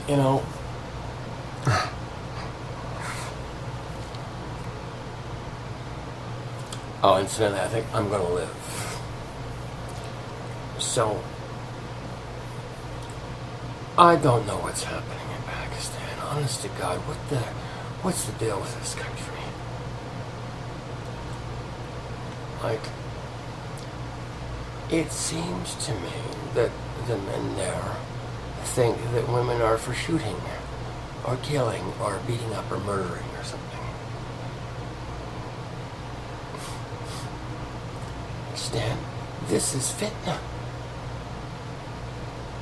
You know, oh, incidentally, I think I'm going to live. So, I don't know what's happening in Pakistan. Honest to God, what's the deal with this country? Like, it seems to me that the men there think that women are for shooting, or killing, or beating up, or murdering, or something. Understand? This is fitna.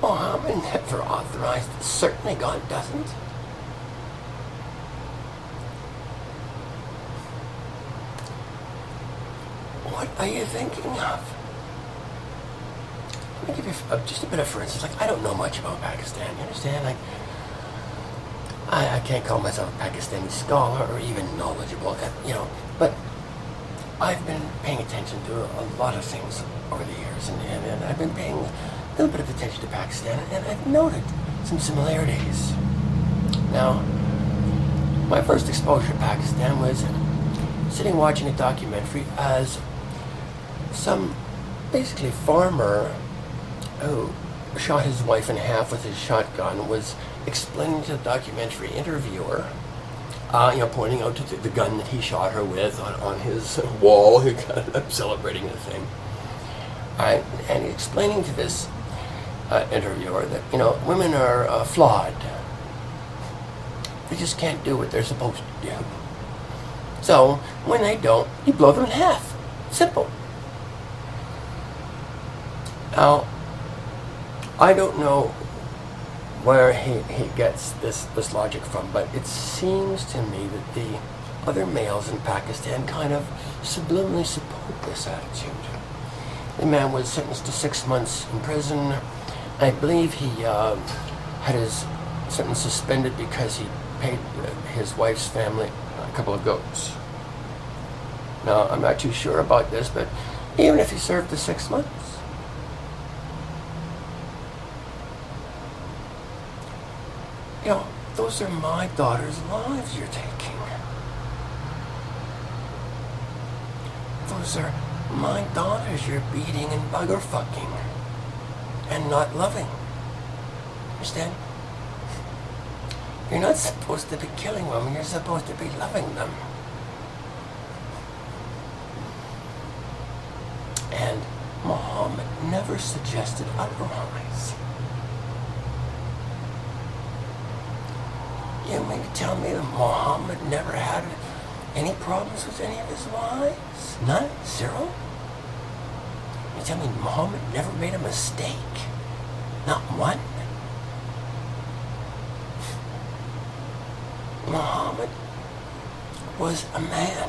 Muhammad never authorized it. Certainly God doesn't. What are you thinking of? Let me give you just a bit of, for instance, like, I don't know much about Pakistan, you understand? Like, I can't call myself a Pakistani scholar or even knowledgeable, you know, but I've been paying attention to a lot of things over the years, and I've been paying a little bit of attention to Pakistan, and I've noted some similarities. Now, my first exposure to Pakistan was sitting watching a documentary as some basically farmer who shot his wife in half with his shotgun was explaining to the documentary interviewer, pointing out to the gun that he shot her with on his wall, celebrating the thing. And explaining to this interviewer that, women are flawed. They just can't do what they're supposed to do. So, when they don't, you blow them in half. Simple. Now, I don't know where he gets this logic from, but it seems to me that the other males in Pakistan kind of subliminally support this attitude. The man was sentenced to 6 months in prison. I believe he had his sentence suspended because he paid his wife's family a couple of goats. Now, I'm not too sure about this, but even if he served the 6 months, those are my daughter's lives you're taking. Those are my daughters you're beating and bugger fucking and not loving. Understand? You're not supposed to be killing women, you're supposed to be loving them. And Muhammad never suggested otherwise. You mean to tell me that Muhammad never had any problems with any of his wives? None? Zero? You tell me Muhammad never made a mistake? Not one? Muhammad was a man.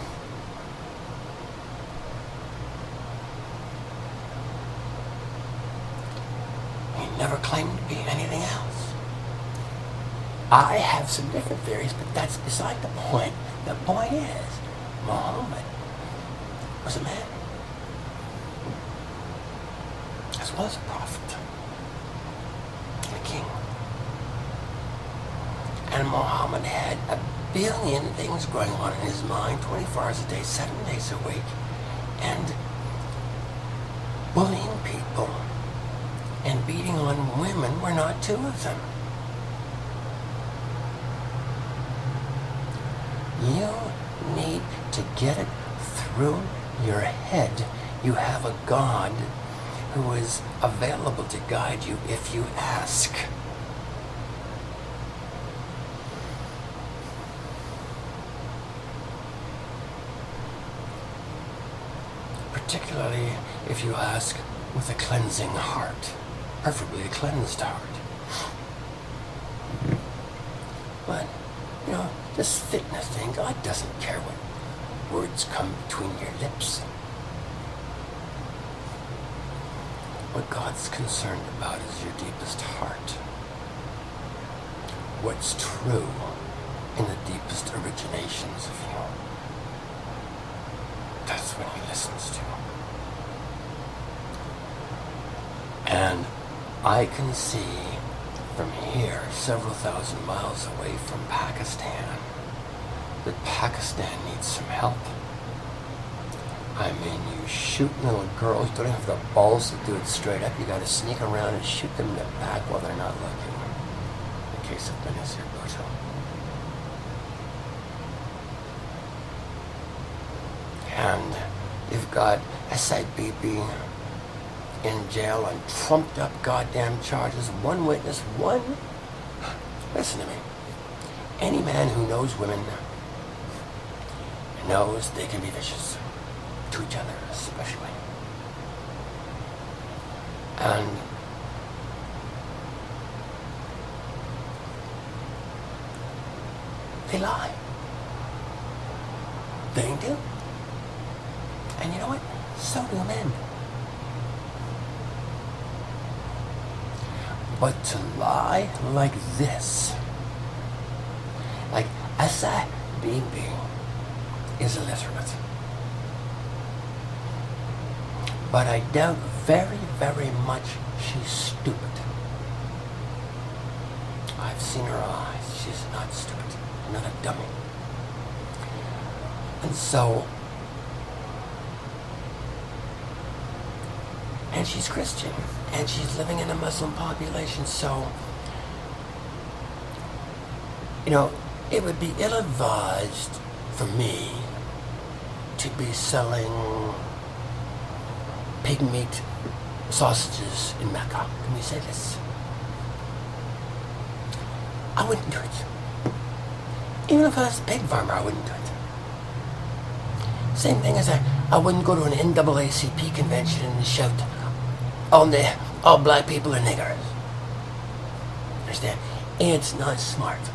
He never claimed to be anything else. I have some different theories, but that's beside the point. The point is, Muhammad was a man, as well as a prophet, and a king. And Muhammad had a billion things going on in his mind, 24 hours a day, 7 days a week, and bullying people and beating on women were not two of them. You need to get it through your head. You have a God who is available to guide you if you ask. Particularly if you ask with a cleansing heart, preferably a cleansed heart. But, this fitness thing, God doesn't care what words come between your lips. What God's concerned about is your deepest heart. What's true in the deepest originations of you. That's what he listens to. And I can see from here, several thousand miles away from Pakistan, that Pakistan needs some help. I mean, you shoot little girls, you don't have the balls to do it straight up. You got to sneak around and shoot them in the back while they're not looking. In case of Benazir Bhutto. And you've got Asad Bibi in jail on trumped up goddamn charges. One witness, listen to me. Any man who knows women knows they can be vicious. To each other, especially. And they lie. They do. And you know what? So do men. But to lie like this, like Asad Bibi is illiterate. But I doubt very, very much she's stupid. I've seen her eyes. She's not stupid. Not a dummy. And so, and she's Christian. And she's living in a Muslim population. So, you know, it would be ill-advised for me to be selling pig meat sausages in Mecca. Can we say this? I wouldn't do it. Even if I was a pig farmer, I wouldn't do it. Same thing as I wouldn't go to an NAACP convention and shout, all black people are niggers. Understand? It's not smart.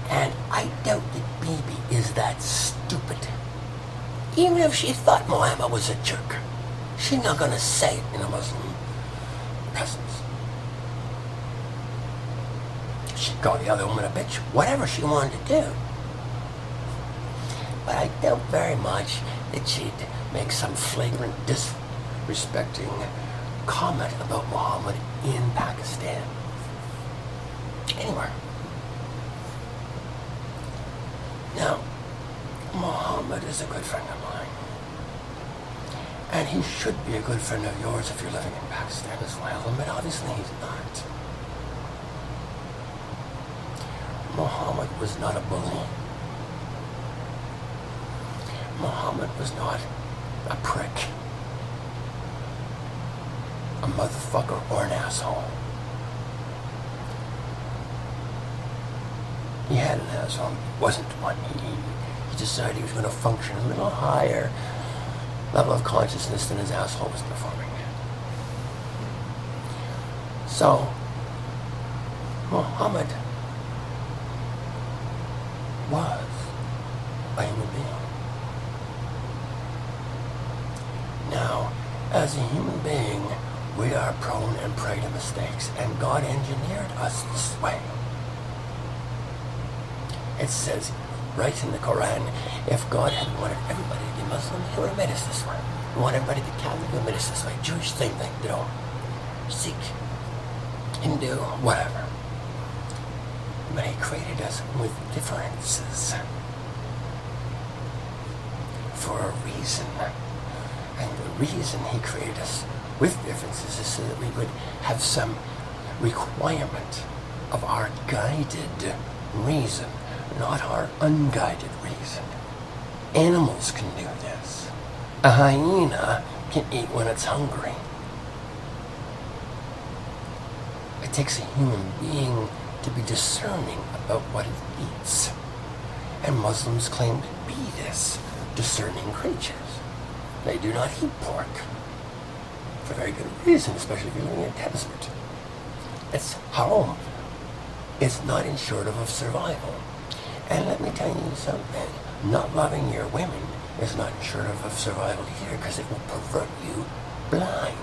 And I doubt that Bibi is that stupid. Even if she thought Muhammad was a jerk. She's not going to say it in a Muslim presence. She'd call the other woman a bitch, whatever she wanted to do. But I doubt very much that she'd make some flagrant disrespecting comment about Muhammad in Pakistan. Anywhere. Now, Muhammad is a good friend of mine. And he should be a good friend of yours if you're living in Pakistan as well, but obviously he's not. Muhammad was not a bully. Muhammad was not a prick, a motherfucker, or an asshole. He had an asshole. He wasn't one. He decided he was going to function a little higher level of consciousness than his asshole was performing. So, Muhammad was a human being. Now, as a human being, we are prone and prey to mistakes, and God engineered us this way. It says right in the Quran, if God had wanted everybody to be Muslim, he would have made us this way. He wanted everybody to be Catholic, he would have made us this way. Jewish, same thing, you know. Sikh, Hindu, whatever. But he created us with differences for a reason. And the reason he created us with differences is so that we would have some requirement of our guided reason, not our unguided reason. Animals can do this. A hyena can eat when it's hungry. It takes a human being to be discerning about what it eats. And Muslims claim to be this discerning creatures. They do not eat pork. For very good reason, especially if you're living in a desert. It's haram. It's not insured of survival. And let me tell you something. Not loving your women is not insured of survival either, because it will pervert you blind.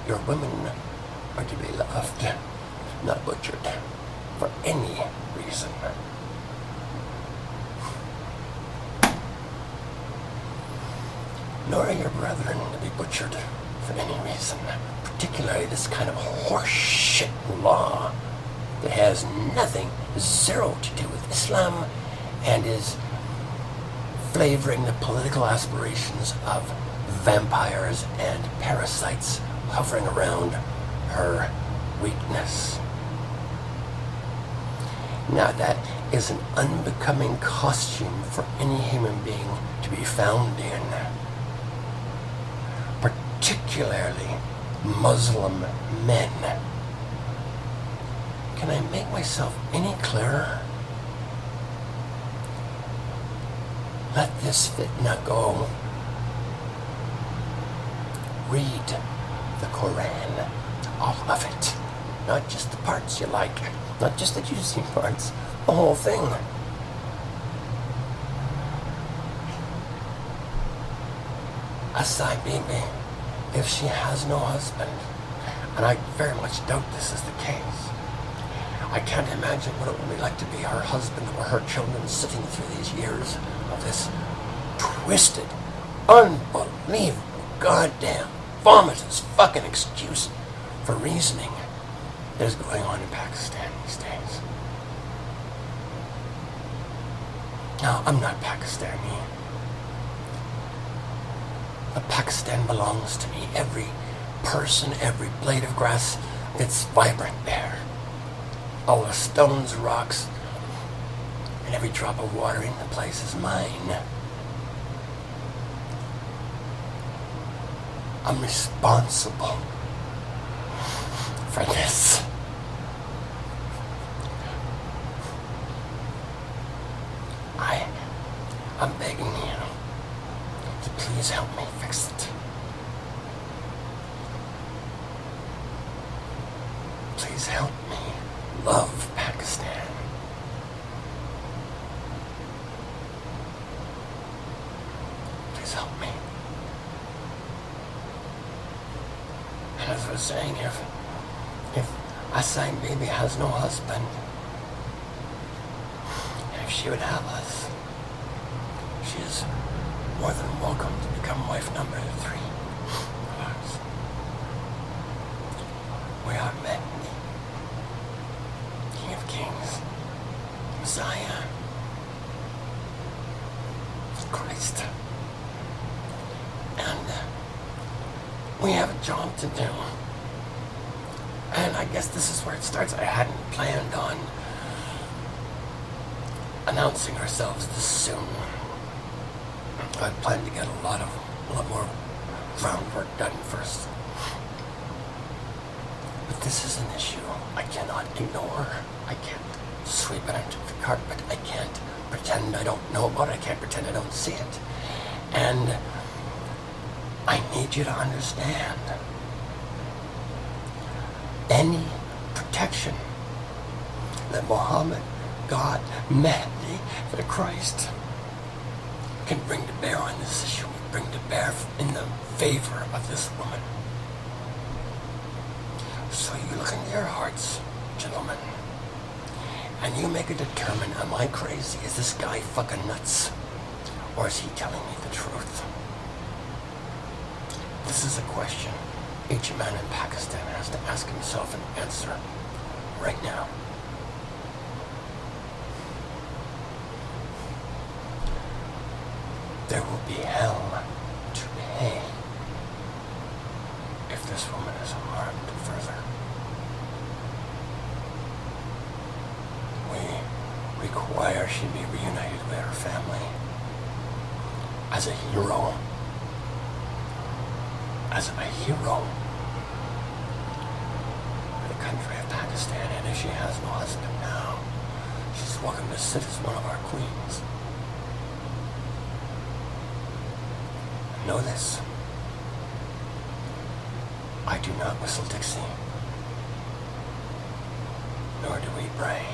Your women are to be loved, not butchered, for any reason. Nor are your brethren to be butchered for any reason, particularly this kind of horseshit law that has nothing, zero to do with Islam, and is flavoring the political aspirations of vampires and parasites hovering around her weakness. Now that is an unbecoming costume for any human being to be found in, particularly Muslim men. Can I make myself any clearer? Let this fitna go. Read the Quran, all of it, not just the parts you like, not just the juicy parts, the whole thing. Asai Bibi, if she has no husband, and I very much doubt this is the case, I can't imagine what it would be like to be her husband or her children sitting through these years of this twisted, unbelievable, goddamn, vomitous fucking excuse for reasoning that is going on in Pakistan these days. Now, I'm not Pakistani, but Pakistan belongs to me. Every person, every blade of grass that's vibrant there, all the stones, rocks, and every drop of water in the place is mine. I'm responsible for this. I'm begging you to please help me fix it. Please help me love Pakistan. Please help me. And as I was saying, if Asai Bibi has no husband, and if she would have us, she is more than welcome to become wife number 3 of ours. We are Mehdi, King of Kings, Messiah, Christ. And we have a job to do. And I guess this is where it starts. I hadn't planned on announcing ourselves this soon. I planned to get a lot more groundwork done first. But this is an issue I cannot ignore. I can't sweep it under the carpet. I can't pretend I don't know about it. I can't pretend I don't see it. And I need you to understand. Any protection that Muhammad, God, Mehdi, the Christ can bring to bear on this issue, bring to bear in the favor of this woman. So you look into your hearts, gentlemen, and you make a determine, am I crazy? Is this guy fucking nuts? Or is he telling me the truth? This is a question each man in Pakistan has to ask himself and answer right now. There will be hell to pay if this woman is harmed further. We require she be reunited with her family as a hero. As a hero for the country of Pakistan. And if she has no husband now, she's welcome to sit as one of our queens. Know this. I do not whistle Dixie, nor do we pray.